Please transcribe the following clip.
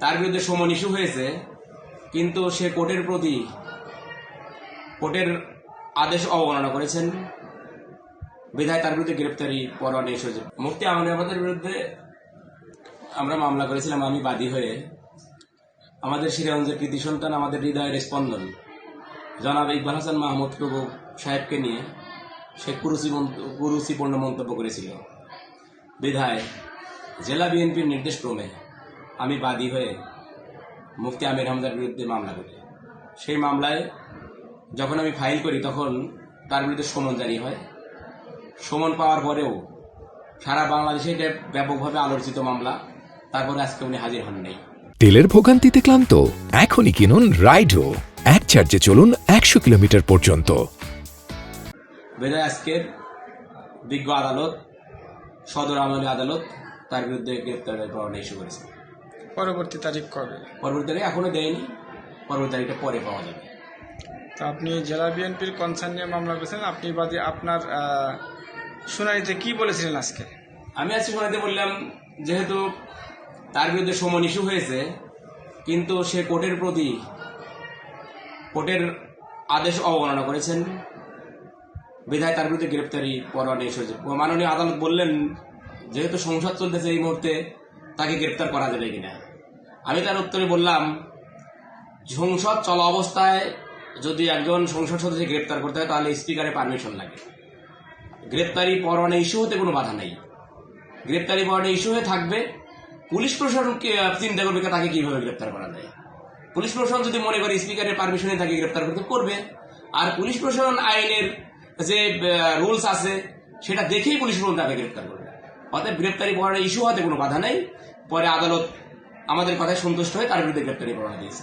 তার বিরুদ্ধে সমন ইস্যু হয়েছে, কিন্তু সে কোর্টের আদেশ অবমাননা করেছেন, বিধায় তার বিরুদ্ধে গ্রেপ্তারি পরোয়ানা ইস্যু হয়েছে। মুফতি আমিন আহমদের বিরুদ্ধে আমরা মামলা করেছিলাম আমি বাদী হয়ে। আমাদের শ্রীগঞ্জের কৃতি সন্তান, আমাদের হৃদয়ের স্পন্দন জনাব ইকবাল হাসান মাহমুদ প্রভু সাহেবকে নিয়ে সে কুরুচিপূর্ণ মন্তব্য করেছিল, বিধায় জেলা বিএনপির নির্দেশক্রমে আমি বাদী হয়ে মুফতি আমির হামজার বিরুদ্ধে মামলা করি। সেই মামলায় যখন আমি ফাইল করি তখন তার বিরুদ্ধে সমন জারি হয়। সমন পাওয়ার পরেও সারা বাংলাদেশে এটা ব্যাপকভাবে আলোচিত মামলা, তারপরে আজকে উনি হাজির হন নাই। তেলের ভোগান্তিতে ক্লান্ত? এখনই কিনুন রাইডো, এক চার্জে চলুন 100 কিলোমিটার পর্যন্ত। বিধায় আজকের বিজ্ঞ আদালত, সদর আমলি আদালত তার বিরুদ্ধে গ্রেপ্তারের পরোয়ানা ইস্যু করেছে। পরবর্তী তারিখ কবে? পরবর্তী তারিখ এখনো দেয়নি, পরবর্তী তারিখটা পরে পাওয়া যাবে। তো আপনি জেলা বিএনপির কনসার্ন নিয়ে মামলা করেছেন, আপনি বাদী আপনার শুনানিতে কি বলেছিলেন আজকে? আমি আজকে শোনাতে বললাম, যেহেতু তার বিরুদ্ধে সমন ইস্যু হয়েছে, কিন্তু সে কোর্টের আদেশ অবমাননা করেছেন, বিধায় তার বিরুদ্ধে গ্রেপ্তারি পরোয়ানা ইস্যু হয়েছে। মাননীয় আদালত বললেন, যেহেতু সংসদ চলতেছে এই মুহূর্তে তাকে গ্রেপ্তার করা যাবে কিনা। আমি তার উত্তরে বললাম, সংসদ চলা অবস্থায় যদি একজন সংসদ সদস্য গ্রেপ্তার করতে হয় তাহলে স্পিকারের পারমিশন লাগে। গ্রেপ্তারি পরোয়ানা ইস্যু হতে কোনো বাধা নেই। গ্রেপ্তারি পরোয়ানা ইস্যু হয়ে থাকবে, পুলিশ প্রশাসনকে চিন্তা করবে তাকে কিভাবে গ্রেপ্তার করা যায়। পুলিশ প্রশাসন যদি মনে করে স্পিকারের পারমিশনে তাকে গ্রেপ্তার করতে করবে, আর পুলিশ প্রশাসন আইনের যে রুলস আছে সেটা দেখেই পুলিশ প্রশাসন তাকে গ্রেপ্তার করবে। অতএব গ্রেপ্তারি পরোয়ানা ইস্যু হতে কোনো বাধা নেই। পরে আদালত আমাদের কথায় সন্তুষ্ট হয়ে তার বিরুদ্ধে গ্রেপ্তারি পরোয়ানা দিয়েছে।